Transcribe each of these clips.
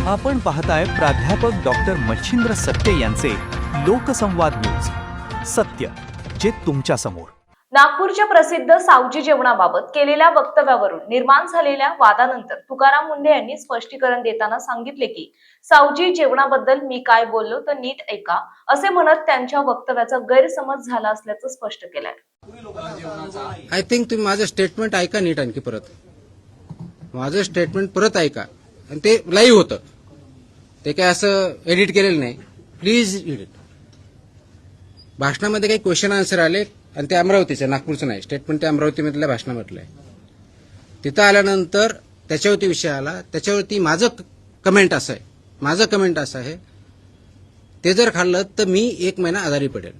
आपण पाहताय प्राध्यापक डॉक्टर मच्छिंद्र सत्य यांचे लोकसंवाद न्यूज. सत्य जे तुमच्या समोर. नागपूरच्या प्रसिद्ध सावजी जेवणाबाबत केलेल्या वक्तव्यावरून निर्माण झालेल्या वादानंतर तुकाराम मुंढे यांनी स्पष्टीकरण देताना सांगितले की सावजी जेवणाबद्दल मी काय बोललो तर नीट ऐका असे म्हणत त्यांच्या वक्तव्याचा गैरसमज झाला असल्याचं स्पष्ट केलंय. आय थिंक तुम्ही माझं स्टेटमेंट ऐका नीट, आणखी परत माझं स्टेटमेंट परत ऐका. आणि ते लाईव्ह होतं, ते काय असं एडिट केलेलं नाही. Please edit. भाषणामध्ये काही क्वेश्चन आन्सर आले आणि ते अमरावतीचं, नागपूरचं नाही. स्टेटमेंट ते अमरावतीमधल्या भाषणामधलं आहे. तिथं आल्यानंतर त्याच्यावरती विषय आला. त्याच्यावरती माझं कमेंट असं आहे, ते जर खाल्लं तर मी 1 महिना आजारी पडेल.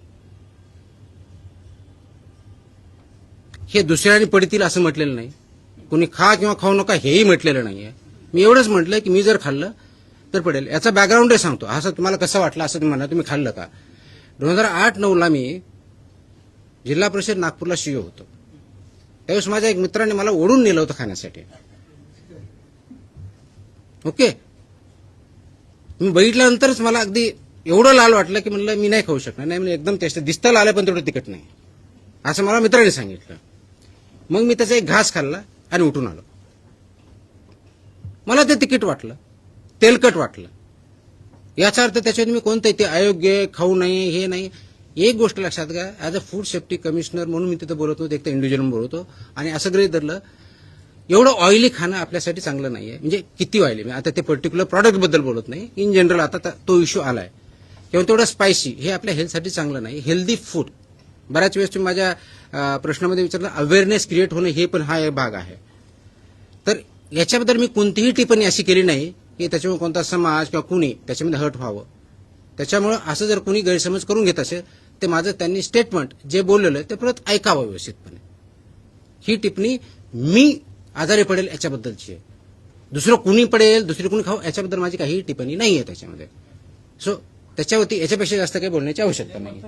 हे दुसऱ्याने पडतील असं म्हटलेलं नाही. कुणी खा किंवा खाऊ नका हेही म्हटलेलं नाहीये. मी एवढंच म्हटलंय की मी जर खाल्लं तर पडेल. याचा बॅकग्राऊंडही सांगतो. असं तुम्हाला कसं वाटलं असं तुम्ही म्हणा, तुम्ही खाल्लं का. 2008-9ला मी जिल्हा परिषद नागपूरला सीईओ होतो. त्यावेळेस माझ्या एक मित्राने मला ओढून नेलं होतं खाण्यासाठी. ओके, मी बघितल्यानंतरच मला अगदी एवढं लाल वाटलं की म्हणलं मी नाही खाऊ शकणार. नाही म्हणजे एकदम टेस्ट दिसतं लाल आहे पण तेवढं तिखट नाही असं मला मित्राने सांगितलं. मग मी त्याचा एक घास खाल्ला आणि उठून आलो. मला ते तिकीट वाटलं, तेलकट वाटलं. याचा अर्थ त्याच्यात मी कोणतंही ते अयोग्य खाऊ नये हे नाही. एक गोष्ट लक्षात घ्या, as a food safety commissioner म्हणून मी तिथं बोलत होतो, एक तर इंडिव्हिज्युअल बोलतो. आणि असं गृहीत धरलं एवढं ऑइली खाणं आपल्यासाठी चांगलं नाहीये. म्हणजे किती ऑइली, मी आता ते पर्टिक्युलर प्रॉडक्ट बद्दल बोलत नाही, इन जनरल आता तो इश्यू आलाय. किंवा तेवढं स्पायसी हे आपल्या हेल्थसाठी चांगलं नाही. हेल्दी फूड, बऱ्याच वेळेस तुम्ही माझ्या प्रश्नामध्ये विचारलं अवेअरनेस क्रिएट होणं, हे पण हा एक भाग आहे. तर याच्याबद्दल मी कोणतीही टिप्पणी अशी केली नाही की त्याच्यामुळे कोणता समाज किंवा कुणी त्याच्यामध्ये हर्ट व्हावं. त्याच्यामुळे असं जर कुणी गैरसमज करून घेत असेल ते माझं त्यांनी स्टेटमेंट जे बोललेलं ते परत ऐकावं व्यवस्थितपणे. ही टिप्पणी मी आजारी पडेल याच्याबद्दलची आहे. दुसरं कुणी पडेल, दुसरी कुणी खाऊ याच्याबद्दल माझी काही टिप्पणी नाही आहे त्याच्यामध्ये. सो त्याच्यावरती याच्यापेक्षा जास्त काही बोलण्याची आवश्यकता नाही.